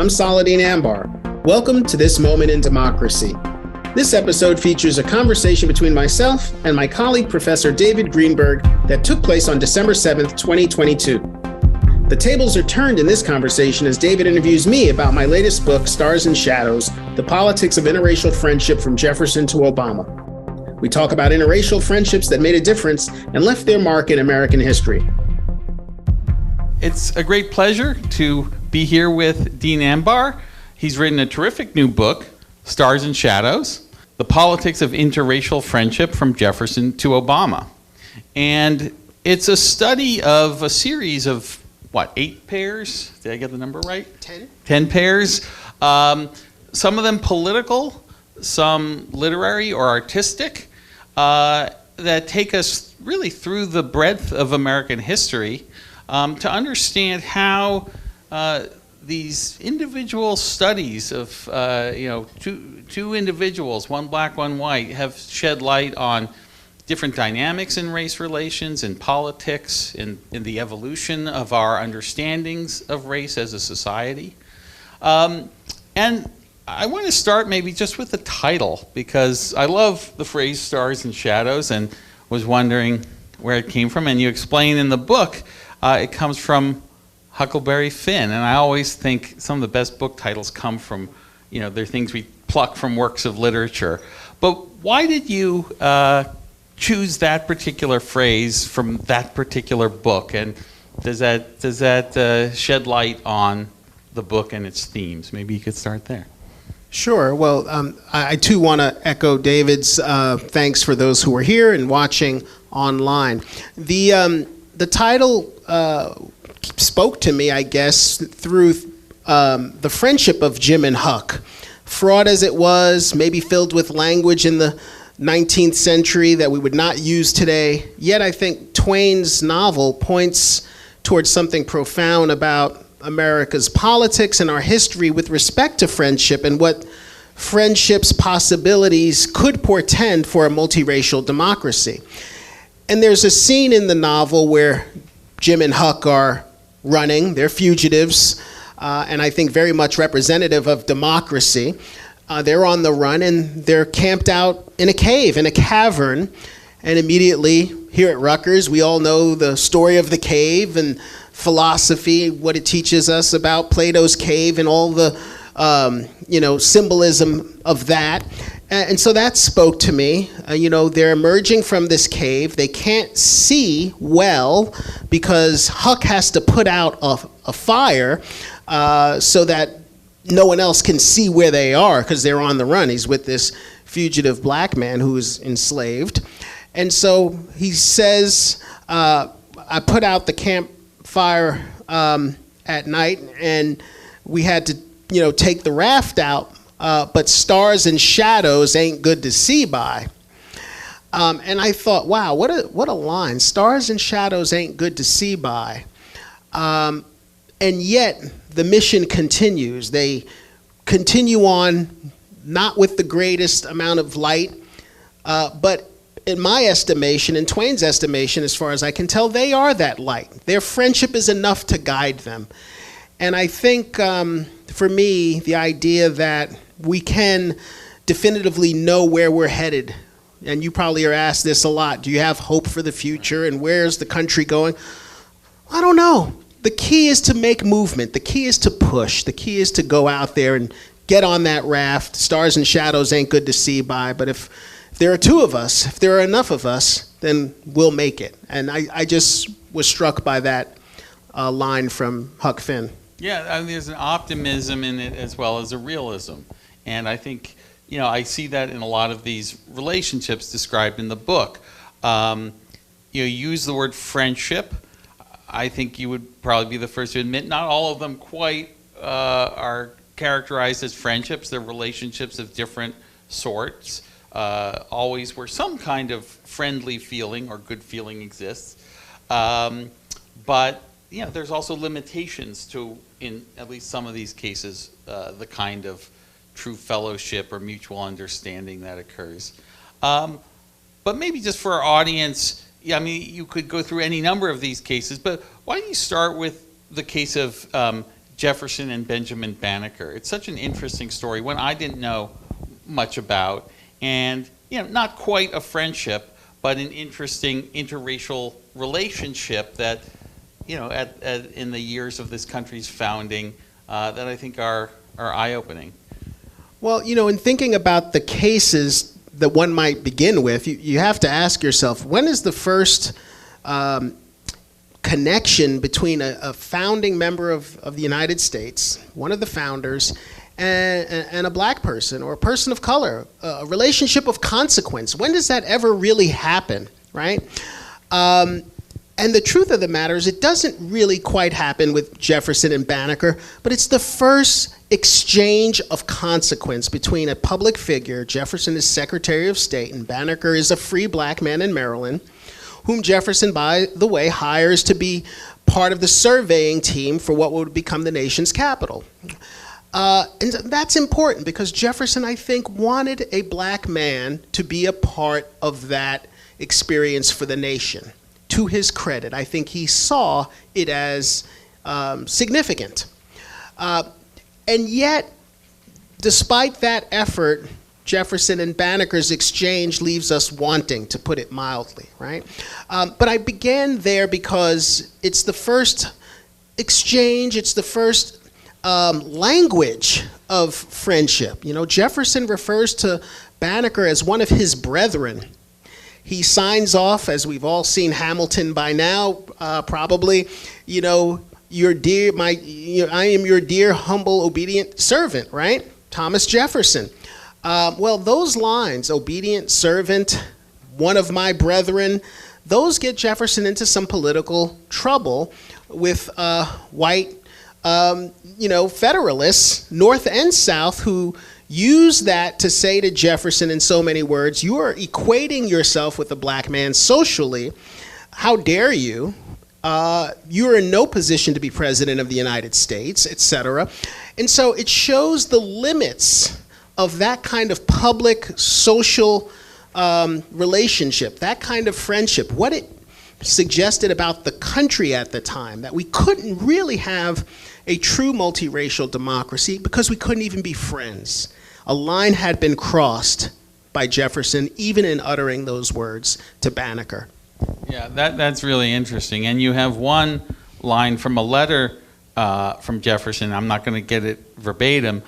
I'm Saladin Ambar. Welcome to This Moment in Democracy. This episode features a conversation between myself and my colleague, Professor David Greenberg, that took place on December 7th, 2022. The tables are turned in this conversation as David interviews me about my latest book, Stars and Shadows, The Politics of Interracial Friendship from Jefferson to Obama. We talk about interracial friendships that made a difference and left their mark in American history. It's a great pleasure to be here with Dean Ambar. He's written a terrific new book, Stars and Shadows, The Politics of Interracial Friendship from Jefferson to Obama. And it's a study of a series of, 8 pairs? Did I get the number right? 10. 10 pairs. Some of them political, some literary or artistic, that take us really through the breadth of American history to understand how these individual studies of two individuals, one black, one white, have shed light on different dynamics in race relations, in politics, in the evolution of our understandings of race as a society. And I want to start maybe just with the title, because I love the phrase stars and shadows and was wondering where it came from. And you explain in the book it comes from Huckleberry Finn, and I always think some of the best book titles come from, they're things we pluck from works of literature. But why did you choose that particular phrase from that particular book, and does that shed light on the book and its themes? Maybe you could start there. Sure. Well, I too want to echo David's thanks for those who are here and watching online. The title spoke to me, I guess, through the friendship of Jim and Huck. Fraught as it was, maybe filled with language in the 19th century that we would not use today, yet I think Twain's novel points towards something profound about America's politics and our history with respect to friendship and what friendship's possibilities could portend for a multiracial democracy. And there's a scene in the novel where Jim and Huck are running. They're fugitives, and I think very much representative of democracy. They're on the run, and they're camped out in a cave, in a cavern. And immediately, here at Rutgers, we all know the story of the cave and philosophy, what it teaches us about Plato's cave and all the symbolism of that. And so that spoke to me. They're emerging from this cave. They can't see well because Huck has to put out a fire so that no one else can see where they are because they're on the run. He's with this fugitive black man who is enslaved. And so he says, I put out the campfire at night, and we had to take the raft out. But stars and shadows ain't good to see by. And I thought, wow, what a line. Stars and shadows ain't good to see by. And yet the mission continues. They continue on, not with the greatest amount of light, but in my estimation, in Twain's estimation, as far as I can tell, they are that light. Their friendship is enough to guide them. And I think, for me, the idea that we can definitively know where we're headed, and you probably are asked this a lot, do you have hope for the future, and where's the country going? I don't know. The key is to make movement. The key is to push. The key is to go out there and get on that raft. Stars and shadows ain't good to see by, but if there are two of us, if there are enough of us, then we'll make it. And I just was struck by that line from Huck Finn. Yeah, there's an optimism in it as well as a realism. And I think, I see that in a lot of these relationships described in the book. You use the word friendship. I think you would probably be the first to admit not all of them quite are characterized as friendships. They're relationships of different sorts, always where some kind of friendly feeling or good feeling exists. But there's also limitations to, in at least some of these cases, the kind of true fellowship or mutual understanding that occurs. But maybe just for our audience, you could go through any number of these cases, but why don't you start with the case of Jefferson and Benjamin Banneker. It's such an interesting story, one I didn't know much about, and not quite a friendship, but an interesting interracial relationship that, in the years of this country's founding, that I think are eye-opening. Well, in thinking about the cases that one might begin with, you have to ask yourself, when is the first connection between a founding member of the United States, one of the founders, and a black person or a person of color, a relationship of consequence? When does that ever really happen, right? And the truth of the matter is it doesn't really quite happen with Jefferson and Banneker, but it's the first exchange of consequence between a public figure. Jefferson is Secretary of State, and Banneker is a free black man in Maryland, whom Jefferson, by the way, hires to be part of the surveying team for what would become the nation's capital. And that's important because Jefferson, I think, wanted a black man to be a part of that experience for the nation. To his credit, I think he saw it as significant. And yet, despite that effort, Jefferson and Banneker's exchange leaves us wanting, to put it mildly, right? But I began there because it's the first exchange, it's the first language of friendship. Jefferson refers to Banneker as one of his brethren. He signs off, as we've all seen Hamilton by now, probably, your dear, I am your dear, humble, obedient servant, right? Thomas Jefferson. Well, those lines, obedient servant, one of my brethren, those get Jefferson into some political trouble with white, Federalists, North and South, who use that to say to Jefferson in so many words, you are equating yourself with a black man socially. How dare you? You are in no position to be president of the United States, etc. And so it shows the limits of that kind of public social relationship, that kind of friendship, what it suggested about the country at the time, that we couldn't really have a true multiracial democracy because we couldn't even be friends. A line had been crossed by Jefferson, even in uttering those words to Banneker. Yeah, that's really interesting. And you have one line from a letter from Jefferson, I'm not going to get it verbatim,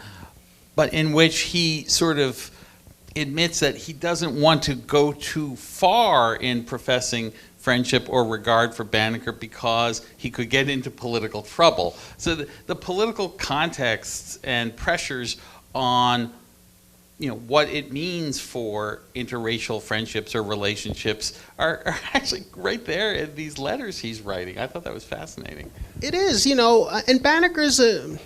but in which he sort of admits that he doesn't want to go too far in professing friendship or regard for Banneker because he could get into political trouble. So the political contexts and pressures on what it means for interracial friendships or relationships are actually right there in these letters he's writing. I thought that was fascinating. It is, and Banneker's a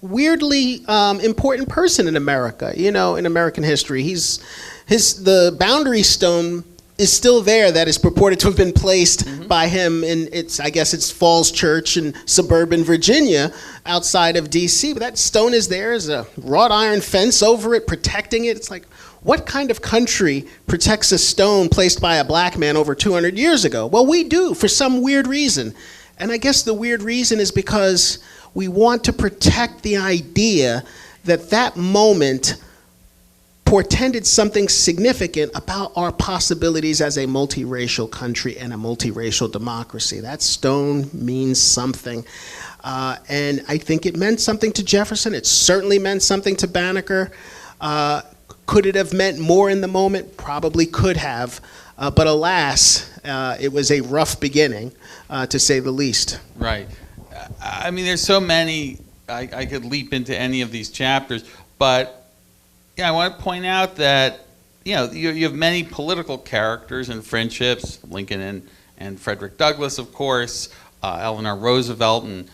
weirdly important person in America, in American history. The boundary stone is still there that is purported to have been placed by him in it's Falls Church in suburban Virginia outside of DC. But that stone is there. There's a wrought iron fence over it protecting it. It's like, what kind of country protects a stone placed by a black man over 200 years ago? Well, we do, for some weird reason. And I guess the weird reason is because we want to protect the idea that that moment portended something significant about our possibilities as a multiracial country and a multiracial democracy. That stone means something. And I think it meant something to Jefferson. It certainly meant something to Banneker. Could it have meant more in the moment? Probably could have. But alas, it was a rough beginning, to say the least. Right. I mean, there's so many, I could leap into any of these chapters, but I want to point out that you have many political characters and friendships, Lincoln and Frederick Douglass, of course, Eleanor Roosevelt and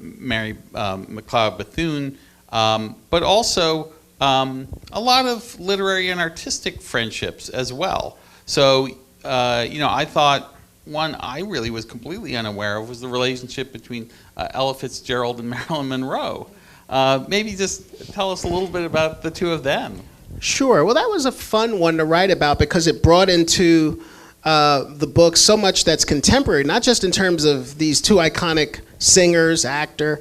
Mary McLeod Bethune, but also a lot of literary and artistic friendships as well. So, I thought one I really was completely unaware of was the relationship between Ella Fitzgerald and Marilyn Monroe. Maybe just tell us a little bit about the two of them. Sure. Well, that was a fun one to write about because it brought into the book so much that's contemporary, not just in terms of these two iconic singers, actor,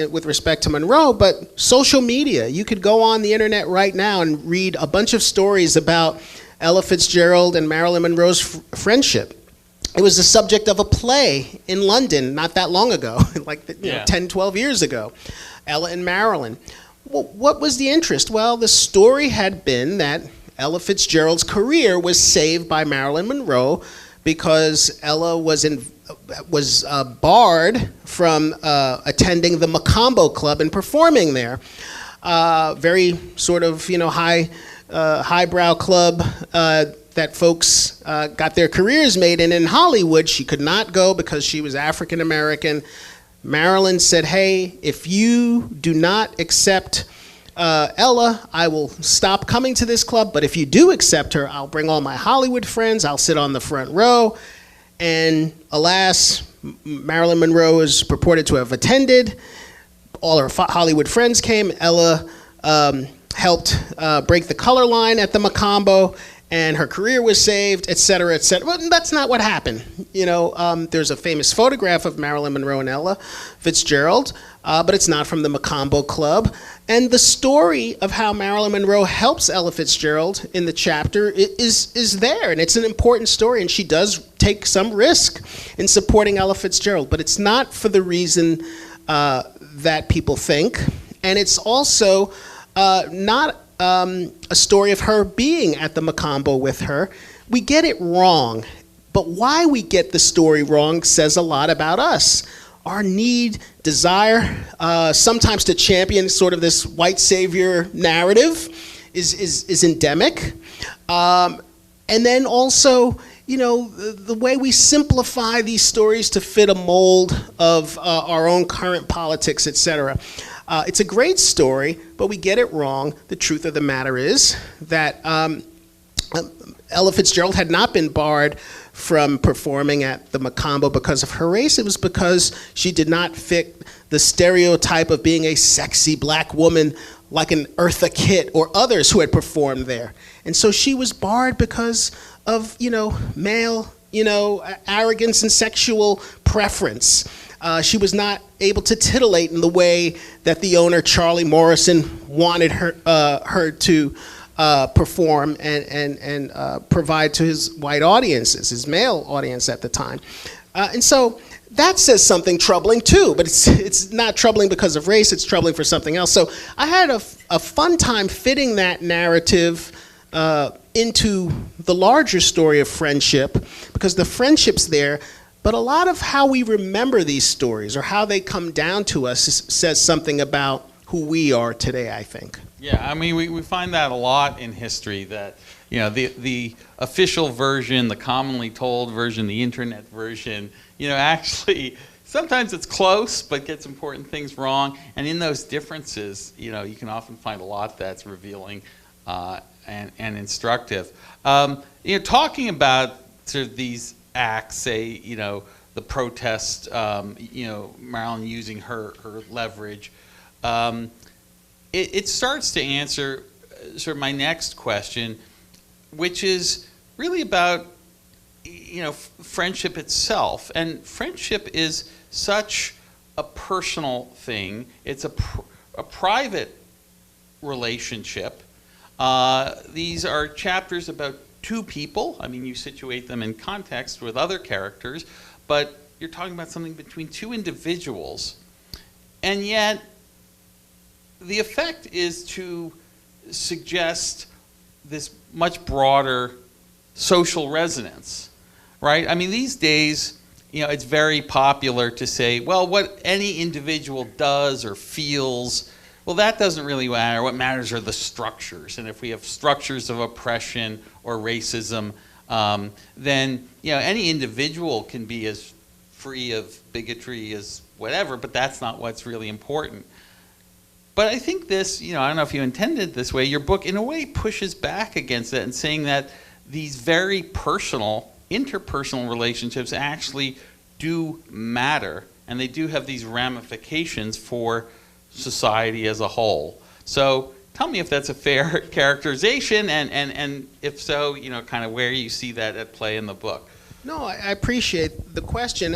with respect to Monroe, but social media. You could go on the internet right now and read a bunch of stories about Ella Fitzgerald and Marilyn Monroe's friendship. It was the subject of a play in London not that long ago, like 10, 12 years ago, Ella and Marilyn. Well, what was the interest? Well, the story had been that Ella Fitzgerald's career was saved by Marilyn Monroe because Ella was barred from attending the Macombo Club and performing there. Very sort of highbrow club that folks got their careers made in Hollywood. She could not go because she was African American. Marilyn said, hey, if you do not accept Ella, I will stop coming to this club, but if you do accept her, I'll bring all my Hollywood friends, I'll sit on the front row. And alas, Marilyn Monroe is purported to have attended. All her Hollywood friends came. Ella helped break the color line at the Macombo, and her career was saved, et cetera, et cetera. Well, that's not what happened. There's a famous photograph of Marilyn Monroe and Ella Fitzgerald, but it's not from the Macombo Club. And the story of how Marilyn Monroe helps Ella Fitzgerald in the chapter is there, and it's an important story, and she does take some risk in supporting Ella Fitzgerald, but it's not for the reason that people think, and it's also not a story of her being at the Macombo with her. We get it wrong, but why we get the story wrong says a lot about us. Our need, desire, sometimes to champion sort of this white savior narrative is endemic. And then also, the way we simplify these stories to fit a mold of our own current politics, et cetera. It's a great story, but we get it wrong. The truth of the matter is that Ella Fitzgerald had not been barred from performing at the Macombo because of her race. It was because she did not fit the stereotype of being a sexy black woman like an Eartha Kitt or others who had performed there. And so she was barred because of, male, arrogance and sexual preference. She was not able to titillate in the way that the owner, Charlie Morrison, wanted her to perform and provide to his white audiences, his male audience at the time. And so that says something troubling too, but it's not troubling because of race, it's troubling for something else. So I had a fun time fitting that narrative into the larger story of friendship, because the friendship's there, but a lot of how we remember these stories or how they come down to us says something about who we are today, I think. Yeah, I mean, we find that a lot in history, that, the official version, the commonly told version, the internet version, actually, sometimes it's close, but gets important things wrong. And in those differences, you can often find a lot that's revealing and instructive. Talking about sort of these acts, say, the protest, Marilyn using her leverage, it starts to answer sort of my next question, which is really about, friendship itself. And friendship is such a personal thing. It's a private relationship. These are chapters about two people. I mean, you situate them in context with other characters, but you're talking about something between two individuals. And yet, the effect is to suggest this much broader social resonance, right? I mean, these days, it's very popular to say, well, what any individual does or feels, well, that doesn't really matter. What matters are the structures. And if we have structures of oppression or racism, then any individual can be as free of bigotry as whatever, but that's not what's really important. But I think this, I don't know if you intended it this way, your book in a way pushes back against it and saying that these very personal, interpersonal relationships actually do matter, and they do have these ramifications for society as a whole. So tell me if that's a fair characterization, and if so, kind of where you see that at play in the book. No, I appreciate the question.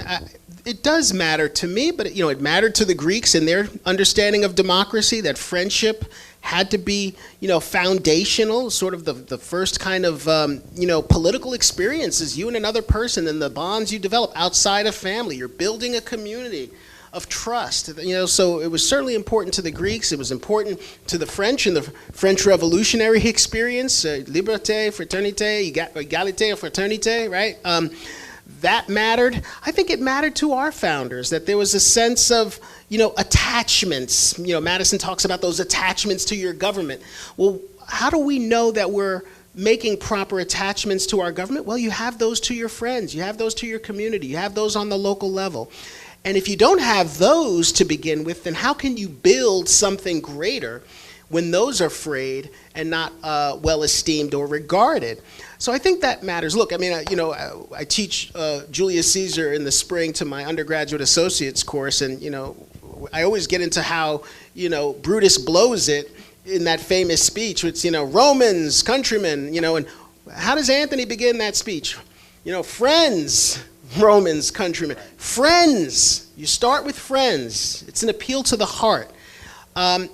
It does matter to me, but it mattered to the Greeks in their understanding of democracy, that friendship had to be, foundational, sort of the first kind of, political experiences, you and another person, and the bonds you develop outside of family. You're building a community of trust, so it was certainly important to the Greeks. It was important to the French and the French Revolutionary experience, liberté, fraternité, égalité, fraternité, right? That mattered. I think it mattered to our founders, that there was a sense of, attachments. Madison talks about those attachments to your government. Well, how do we know that we're making proper attachments to our government? Well, you have those to your friends, you have those to your community, you have those on the local level. And if you don't have those to begin with, then how can you build something greater when those are frayed and not well esteemed or regarded? So I think that matters. Look, I teach Julius Caesar in the spring to my undergraduate associates course, and I always get into how Brutus blows it in that famous speech. It's Romans, countrymen, and how does Anthony begin that speech? Friends. Romans, countrymen. Friends. You start with friends. It's an appeal to the heart. And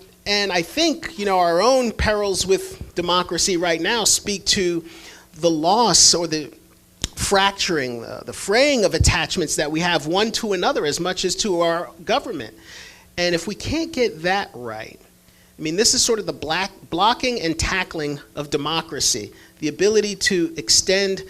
I think, our own perils with democracy right now speak to the loss or the fracturing, the fraying of attachments that we have one to another as much as to our government. And if we can't get that right, this is sort of the blocking and tackling of democracy, the ability to extend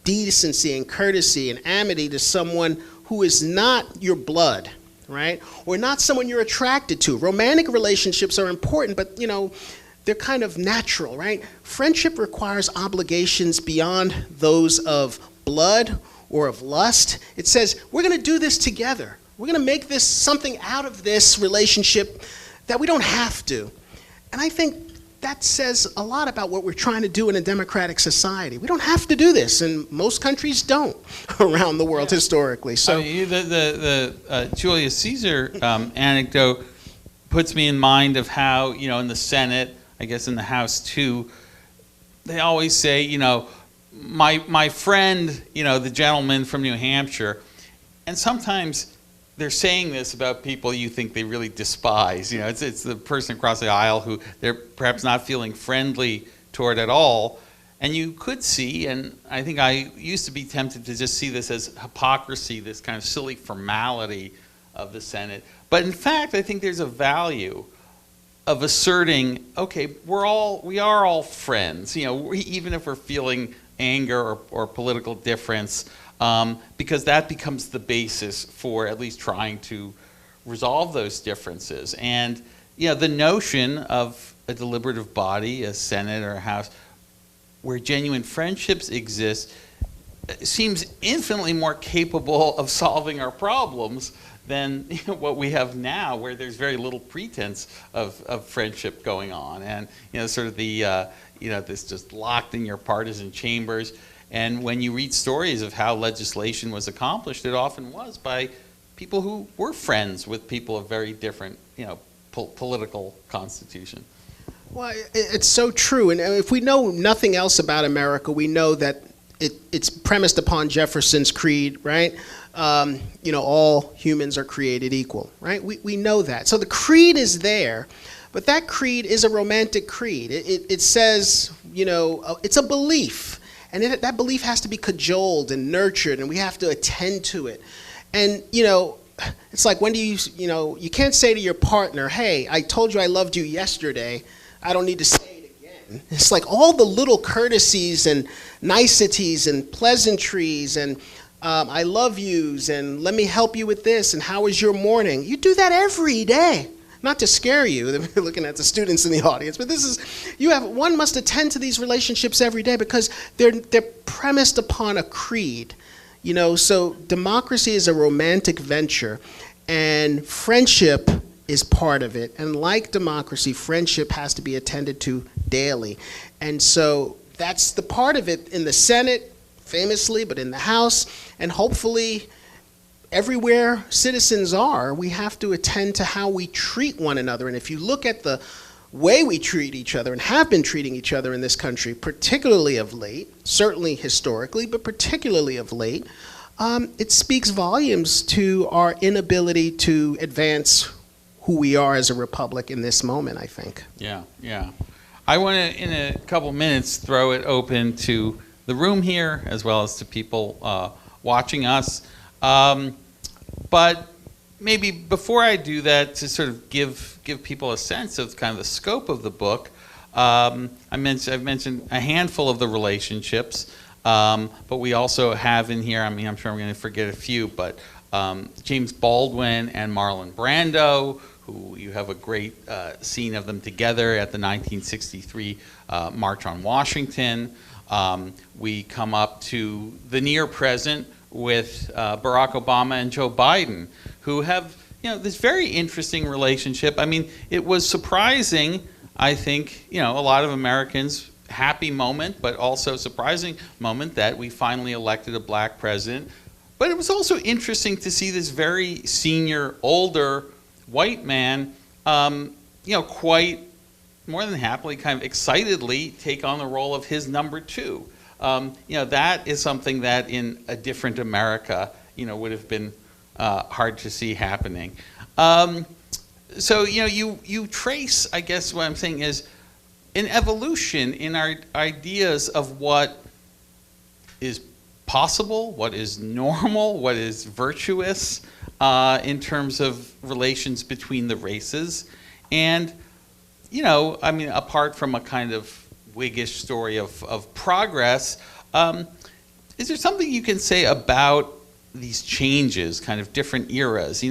decency and courtesy and amity to someone who is not your blood, right? Or not someone you're attracted to. Romantic relationships are important, but they're kind of natural, right? Friendship requires obligations beyond those of blood or of lust. It says, we're going to do this together. We're going to make this something out of this relationship that we don't have to. And I think that says a lot about what we're trying to do in a democratic society. We don't have to do this, and most countries don't around the world historically. So the Julius Caesar anecdote puts me in mind of how, in the Senate, I guess in the House too, they always say, my friend, the gentleman from New Hampshire, and sometimes they're saying this about people you think they really despise. It's the person across the aisle who they're perhaps not feeling friendly toward at all. And you could see, and I think I used to be tempted to just see this as hypocrisy, this kind of silly formality of the Senate. But in fact, I think there's a value of asserting, okay, we are all friends, even if we're feeling anger or political difference. Because that becomes the basis for at least trying to resolve those differences. And the notion of a deliberative body, a Senate or a House, where genuine friendships exist, seems infinitely more capable of solving our problems than what we have now, where there's very little pretense of friendship going on, and sort of the this just locked in your partisan chambers. And when you read stories of how legislation was accomplished, it often was by people who were friends with people of very different, political constitution. Well, it's so true. And if we know nothing else about America, we know that it's premised upon Jefferson's creed, right? All humans are created equal, right? We know that. So the creed is there, but that creed is a romantic creed. It says, it's a belief. And that belief has to be cajoled and nurtured, and we have to attend to it. And, it's like, when do you can't say to your partner, hey, I told you I loved you yesterday, I don't need to say it again. It's like all the little courtesies and niceties and pleasantries and I love yous and let me help you with this and how was your morning? You do that every day. Not to scare you, looking at the students in the audience, but one must attend to these relationships every day because they're premised upon a creed. So democracy is a romantic venture, and friendship is part of it. And like democracy, friendship has to be attended to daily. And so that's the part of it in the Senate, famously, but in the House, and hopefully everywhere citizens are, we have to attend to how we treat one another. And if you look at the way we treat each other and have been treating each other in this country, particularly of late, certainly historically, but particularly of late, it speaks volumes to our inability to advance who we are as a republic in this moment, I think. Yeah. I want to, in a couple minutes, throw it open to the room here as well as to people watching us. But maybe before I do that, to sort of give people a sense of kind of the scope of the book, I've mentioned a handful of the relationships, but we also have in here, I'm sure I'm going to forget a few, but James Baldwin and Marlon Brando, who you have a great scene of them together at the 1963 March on Washington. We come up to the near present with Barack Obama and Joe Biden, who have this very interesting relationship. I mean, it was surprising, I think, a lot of Americans, happy moment, but also surprising moment that we finally elected a black president. But it was also interesting to see this very senior, older white man, quite more than happily, kind of excitedly take on the role of his number two. That is something that in a different America, would have been hard to see happening. So you trace, I guess what I'm saying is, an evolution in our ideas of what is possible, what is normal, what is virtuous in terms of relations between the races. And, apart from a kind of Whiggish story of progress, is there something you can say about these changes, kind of different eras?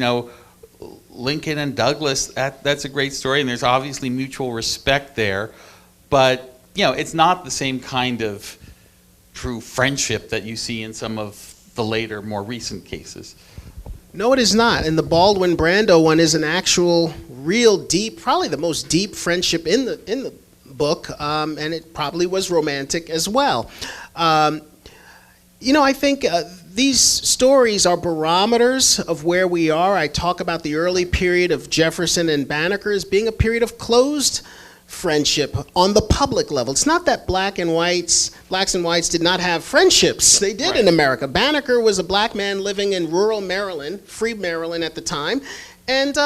Lincoln and Douglas, that's a great story, and there's obviously mutual respect there. But, it's not the same kind of true friendship that you see in some of the later, more recent cases. No, it is not. And the Baldwin-Brando one is an actual, real deep, probably the most deep friendship in the book, and it probably was romantic as well. I think these stories are barometers of where we are. I talk about the early period of Jefferson and Banneker as being a period of closed friendship on the public level. It's not that blacks and whites did not have friendships. They did in America. Banneker was a black man living in rural Maryland, free Maryland at the time, and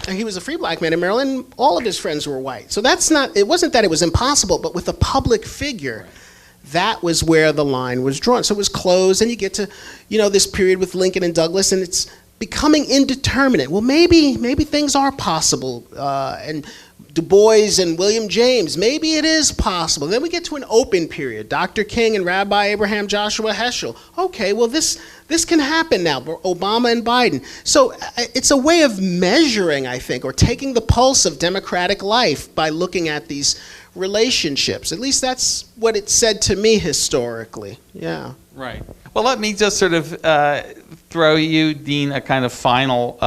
he was a free black man in Maryland. All of his friends were white. So it wasn't that it was impossible, but with a public figure, that was where the line was drawn. So it was closed, and you get to, this period with Lincoln and Douglas, and it's becoming indeterminate. Well, maybe things are possible, and Du Bois and William James, maybe it is possible. Then we get to an open period, Dr. King and Rabbi Abraham Joshua Heschel. Okay, well, this can happen now, Obama and Biden. So it's a way of measuring, I think, or taking the pulse of democratic life by looking at these relationships. At least that's what it said to me historically. Yeah. Right. Well, let me just sort of throw you, Dean, a kind of final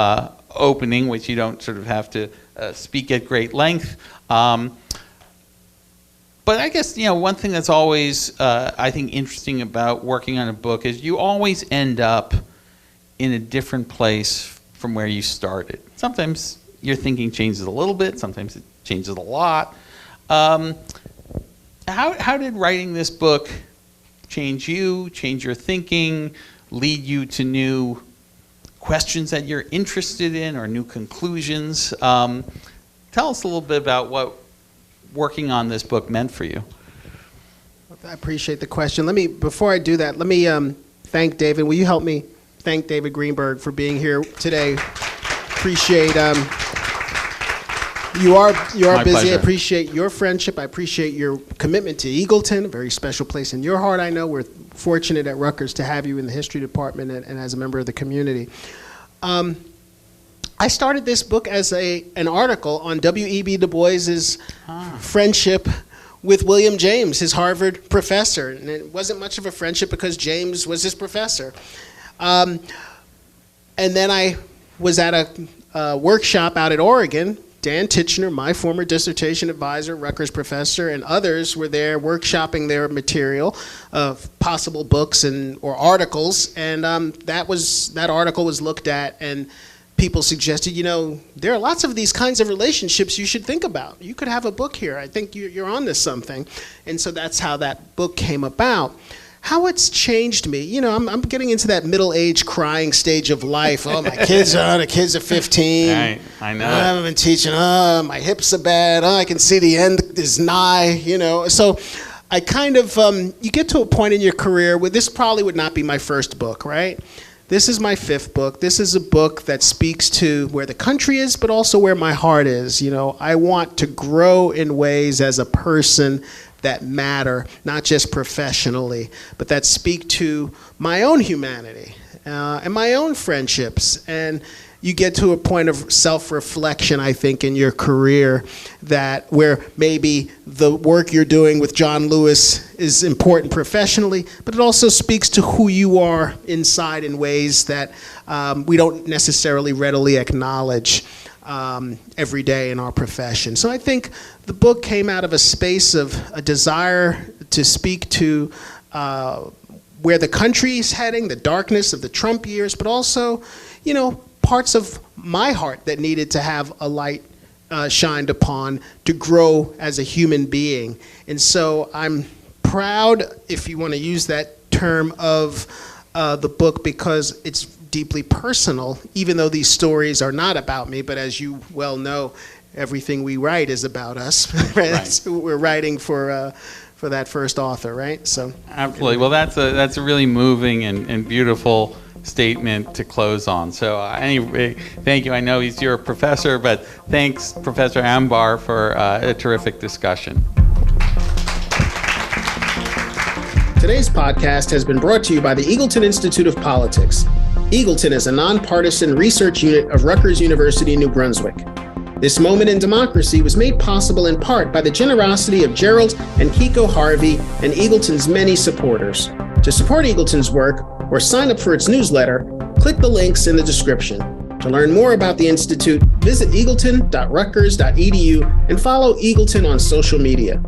opening, which you don't sort of have to speak at great length. But I guess, one thing that's always, I think, interesting about working on a book is you always end up in a different place from where you started. Sometimes your thinking changes a little bit, sometimes it changes a lot. How did writing this book change you, change your thinking, lead you to new questions that you're interested in or new conclusions? Tell us a little bit about what working on this book meant for you. I appreciate the question. Before I do that, let me thank David. Will you help me thank David Greenberg for being here today? Appreciate you are My busy. pleasure. I appreciate your friendship. I appreciate your commitment to Eagleton, a very special place in your heart. I know we're fortunate at Rutgers to have you in the history department and as a member of the community. I started this book as an article on W.E.B. Du Bois's friendship with William James, his Harvard professor. And it wasn't much of a friendship because James was his professor. And then I was at a workshop out at Oregon. Dan Titchener, my former dissertation advisor, Rutgers professor, and others were there workshopping their material of possible books or articles. And that article was looked at, and people suggested, there are lots of these kinds of relationships you should think about. You could have a book here. I think you're onto something. And so that's how that book came about. How it's changed me, I'm getting into that middle-aged crying stage of life. Oh, my kids are 15. Right, I know. I haven't been teaching. Oh, my hips are bad. Oh, I can see the end is nigh, So I kind of, you get to a point in your career where this probably would not be my first book, right? This is my 5th book. This is a book that speaks to where the country is, but also where my heart is. I want to grow in ways as a person that matter, not just professionally, but that speak to my own humanity and my own friendships. And you get to a point of self-reflection, I think, in your career where maybe the work you're doing with John Lewis is important professionally, but it also speaks to who you are inside in ways that we don't necessarily readily acknowledge every day in our profession. So I think the book came out of a space of a desire to speak to where the country is heading, the darkness of the Trump years, but also, parts of my heart that needed to have a light shined upon to grow as a human being. And so I'm proud, if you want to use that term, of the book because it's deeply personal, even though these stories are not about me, but as you well know, everything we write is about us. Right? Right. We're writing for that first author, right? So absolutely. Well, that's a really moving and beautiful statement to close on. So anyway, thank you. I know you're a professor, but thanks, Professor Ambar, for a terrific discussion. Today's podcast has been brought to you by the Eagleton Institute of Politics. Eagleton is a nonpartisan research unit of Rutgers University, New Brunswick. This moment in democracy was made possible in part by the generosity of Gerald and Kiko Harvey and Eagleton's many supporters. To support Eagleton's work or sign up for its newsletter, click the links in the description. To learn more about the Institute, visit eagleton.rutgers.edu and follow Eagleton on social media.